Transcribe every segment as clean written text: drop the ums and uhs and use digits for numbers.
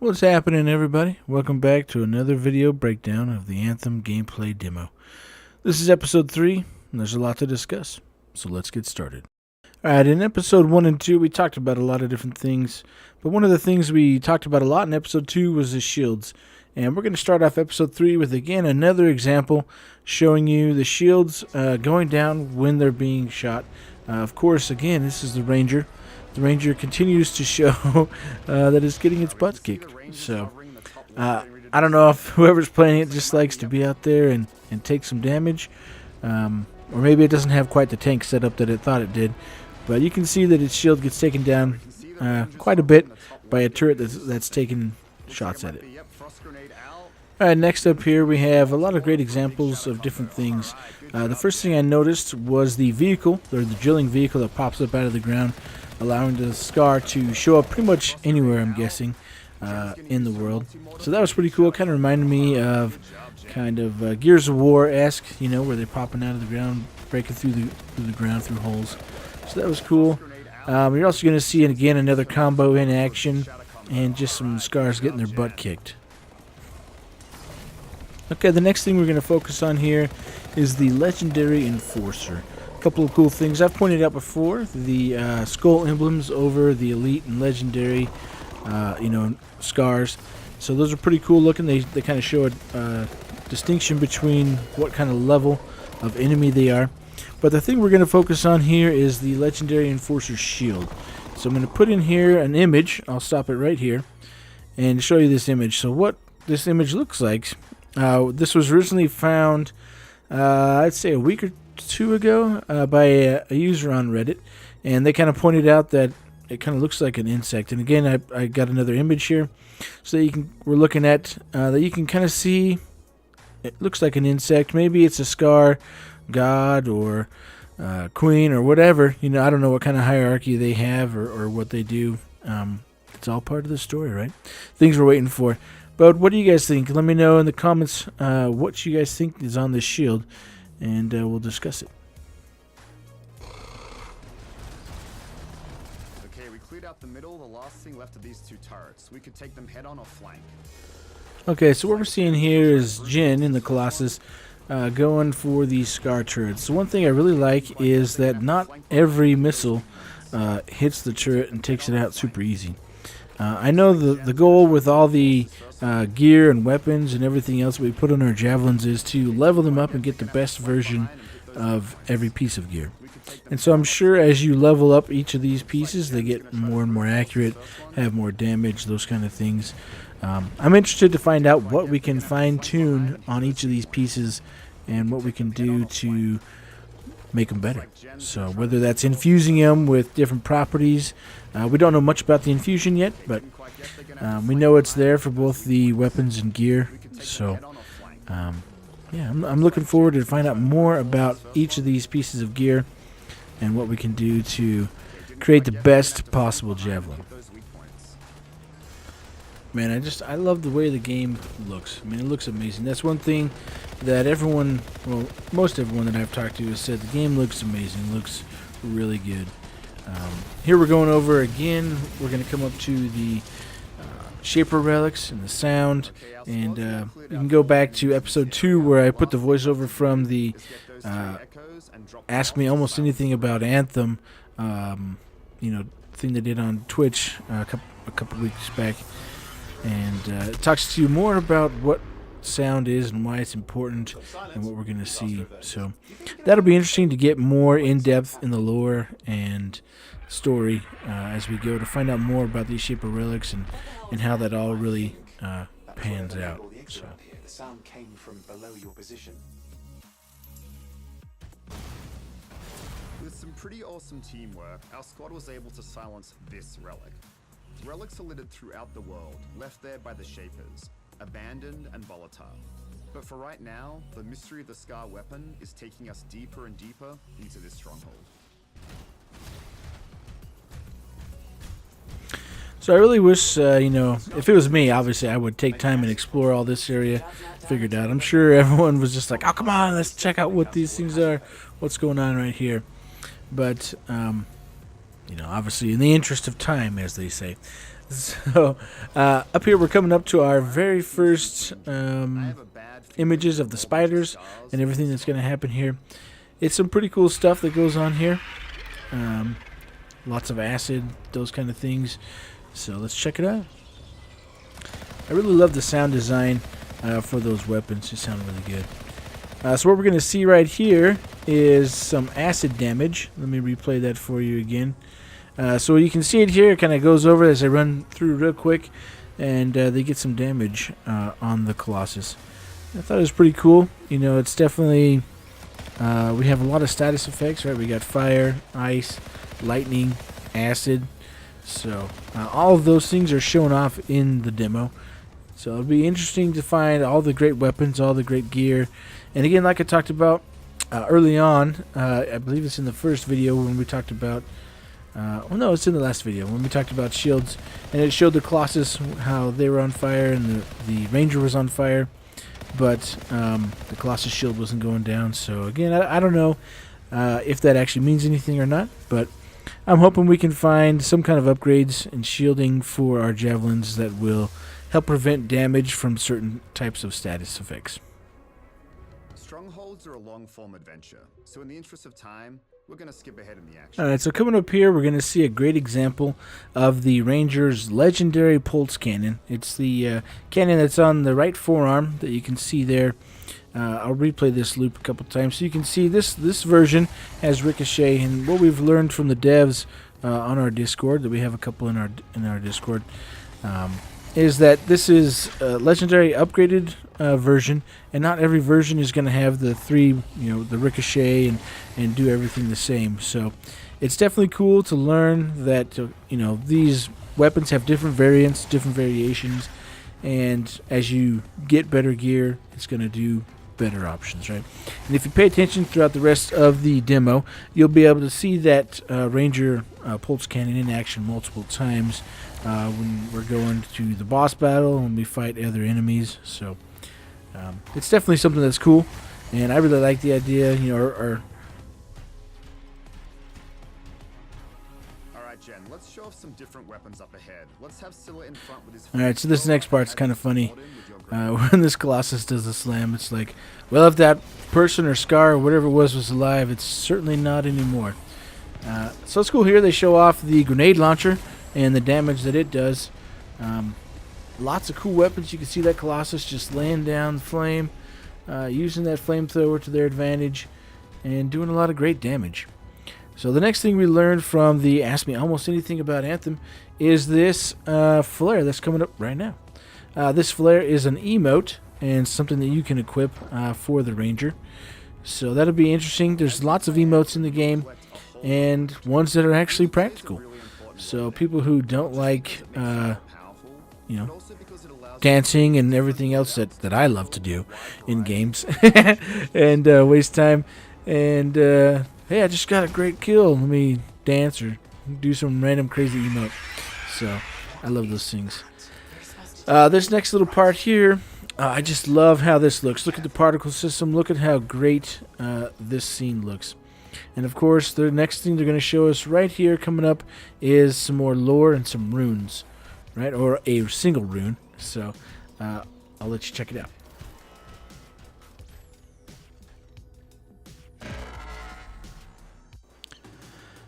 What's happening, everybody? Welcome back to another video breakdown of the Anthem gameplay demo. This is episode 3, and there's a lot to discuss, so let's get started. Alright, in episode 1 and 2 we talked about a lot of different things, but one of the things we talked about a lot in episode 2 was the shields. And we're going to start off episode 3 with, again, another example showing you the shields going down when they're being shot. Of course, again, this is the Ranger. The Ranger continues to show that it's getting its butt kicked. So, I don't know if whoever's playing it just likes to be out there and take some damage. Or maybe it doesn't have quite the tank setup that it thought it did. But you can see that its shield gets taken down quite a bit by a turret that's taking shots at it. Alright, next up here we have a lot of great examples of different things. The first thing I noticed was the vehicle, or the drilling vehicle that pops up out of the ground, allowing the Scar to show up pretty much anywhere, I'm guessing, in the world. So that was pretty cool. Kind of reminded me of kind of Gears of War-esque, you know, where they're popping out of the ground, breaking through the ground through holes. So that was cool. You're also going to see, again, another combo in action, and just some Scars getting their butt kicked. Okay, the next thing we're going to focus on here is the Legendary Enforcer. A couple of cool things I've pointed out before: the skull emblems over the Elite and Legendary, Scars. So those are pretty cool looking. They kind of show a distinction between what kind of level of enemy they are. But the thing we're going to focus on here is the Legendary Enforcer shield. So I'm going to put in here an image. I'll stop it right here and show you this image. So what this image looks like. This was originally found, I'd say a week or two ago, by a user on Reddit, and they kind of pointed out that it kind of looks like an insect. And again, I got another image here, so that we're looking at that you can kind of see it looks like an insect. Maybe it's a Scar god or queen or whatever. You know, I don't know what kind of hierarchy they have or what they do. It's all part of the story, right? Things we're waiting for. But what do you guys think? Let me know in the comments what you guys think is on this shield, and we'll discuss it. Okay, we cleared out the middle. The last thing left of these two turrets. We could take them head on or flank. Okay, so what we're seeing here is Jin in the Colossus going for these Scar turrets. So one thing I really like is that not every missile hits the turret and takes it out super easy. I know the goal with all the gear and weapons and everything else we put on our javelins is to level them up and get the best version of every piece of gear. And so I'm sure as you level up each of these pieces, they get more and more accurate, have more damage, those kind of things. I'm interested to find out what we can fine-tune on each of these pieces and what we can do to make them better. So whether that's infusing them with different properties, we don't know much about the infusion yet, but we know it's there for both the weapons and gear. So yeah, I'm looking forward to find out more about each of these pieces of gear and what we can do to create the best possible javelin. Man, I love the way the game looks. I mean, it looks amazing. That's one thing that everyone, well, most everyone that I've talked to has said the game looks amazing. It looks really good. Here we're going over again. We're going to come up to the Shaper relics and the sound. And you can go back to episode 2 where I put the voiceover from the Ask Me Almost Anything About Anthem, thing they did on Twitch a couple weeks back. And it talks to you more about what sound is and why it's important and what we're going to see. So that'll be interesting to get more in-depth in the lore and story as we go to find out more about these Shaper relics and how that all really pans out. So. The sound came from below your position. With some pretty awesome teamwork, our squad was able to silence this relic. Relics are littered throughout the world, left there by the Shapers, abandoned and volatile. But for right now, the mystery of the Scar weapon is taking us deeper and deeper into this stronghold. So I really wish, if it was me, obviously I would take time and explore all this area, figure it out. I'm sure everyone was just like, oh, come on, let's check out what these things are, what's going on right here. But, obviously in the interest of time, as they say. So up here we're coming up to our very first I have a bad feeling images of the spiders and everything that's going to happen here. It's some pretty cool stuff that goes on here. Lots of acid, those kind of things. So let's check it out. I really love the sound design for those weapons. They sound really good. So what we're going to see right here is some acid damage. Let me replay that for you again. So you can see it here. It kind of goes over as I run through real quick, and they get some damage on the Colossus. I thought it was pretty cool. You know, it's definitely we have a lot of status effects, right? We got fire, ice, lightning, acid. So all of those things are shown off in the demo. So it'll be interesting to find all the great weapons, all the great gear. And again, like I talked about early on, I believe it's in the first video when we talked about, well, no, it's in the last video when we talked about shields. And it showed the Colossus, how they were on fire and the Ranger was on fire. But the Colossus shield wasn't going down. So again, I don't know if that actually means anything or not. But I'm hoping we can find some kind of upgrades and shielding for our javelins that will help prevent damage from certain types of status effects. Strongholds are a long-form adventure, so in the interest of time, we're going to skip ahead in the action. Alright, so coming up here, we're going to see a great example of the Ranger's legendary pulse cannon. It's the cannon that's on the right forearm that you can see there. I'll replay this loop a couple times so you can see this version has ricochet, and what we've learned from the devs on our Discord, that we have a couple in our Discord, is that this is a legendary upgraded version, and not every version is going to have the the ricochet and do everything the same. So it's definitely cool to learn that these weapons have different variants, different variations, and as you get better gear, it's going to do better options, right? And if you pay attention throughout the rest of the demo, you'll be able to see that Ranger pulse cannon in action multiple times when we're going to the boss battle, when we fight other enemies. So it's definitely something that's cool, and I really like the idea. Alright, Jen, let's show off some different weapons up ahead. Let's have Scylla in front with his... Alright, so this next part's kind of funny. When this Colossus does the slam, it's like, well, if that person or Scar or whatever it was alive, it's certainly not anymore. So it's cool here. They show off the grenade launcher and the damage that it does. Lots of cool weapons. You can see that Colossus just laying down flame, using that flamethrower to their advantage, and doing a lot of great damage. So the next thing we learned from the Ask Me Almost Anything About Anthem is this flare that's coming up right now. This flare is an emote and something that you can equip for the Ranger. So that'll be interesting. There's lots of emotes in the game, and ones that are actually practical. So people who don't like, dancing and everything else that I love to do in games and waste time. And hey, I just got a great kill. Let me dance or do some random crazy emote. So I love those things. This next little part here, I just love how this looks. Look at the particle system. Look at how great this scene looks. And of course, the next thing they're going to show us right here coming up is some more lore and some runes, right? Or a single rune. So I'll let you check it out.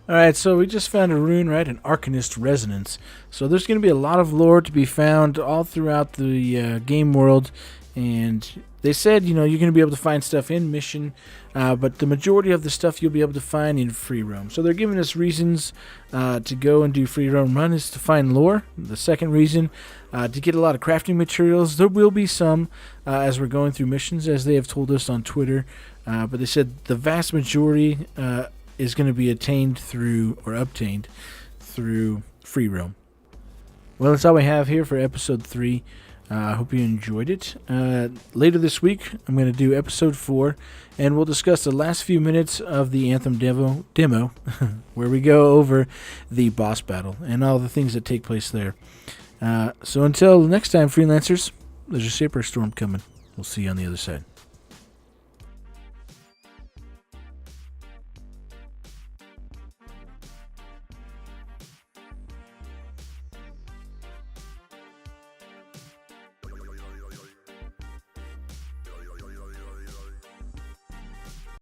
Alright, so we just found a rune, right? An Arcanist Resonance. So there's going to be a lot of lore to be found all throughout the game world. And they said, you're going to be able to find stuff in mission, but the majority of the stuff you'll be able to find in free roam. So they're giving us reasons to go and do free roam. One is to find lore. The second reason, to get a lot of crafting materials. There will be some as we're going through missions, as they have told us on Twitter. But they said the vast majority is going to be obtained through free roam. Well, that's all we have here for episode 3. I hope you enjoyed it. Later this week, I'm going to do episode 4, and we'll discuss the last few minutes of the Anthem demo where we go over the boss battle and all the things that take place there. So until next time, freelancers, there's a Shaper Storm coming. We'll see you on the other side.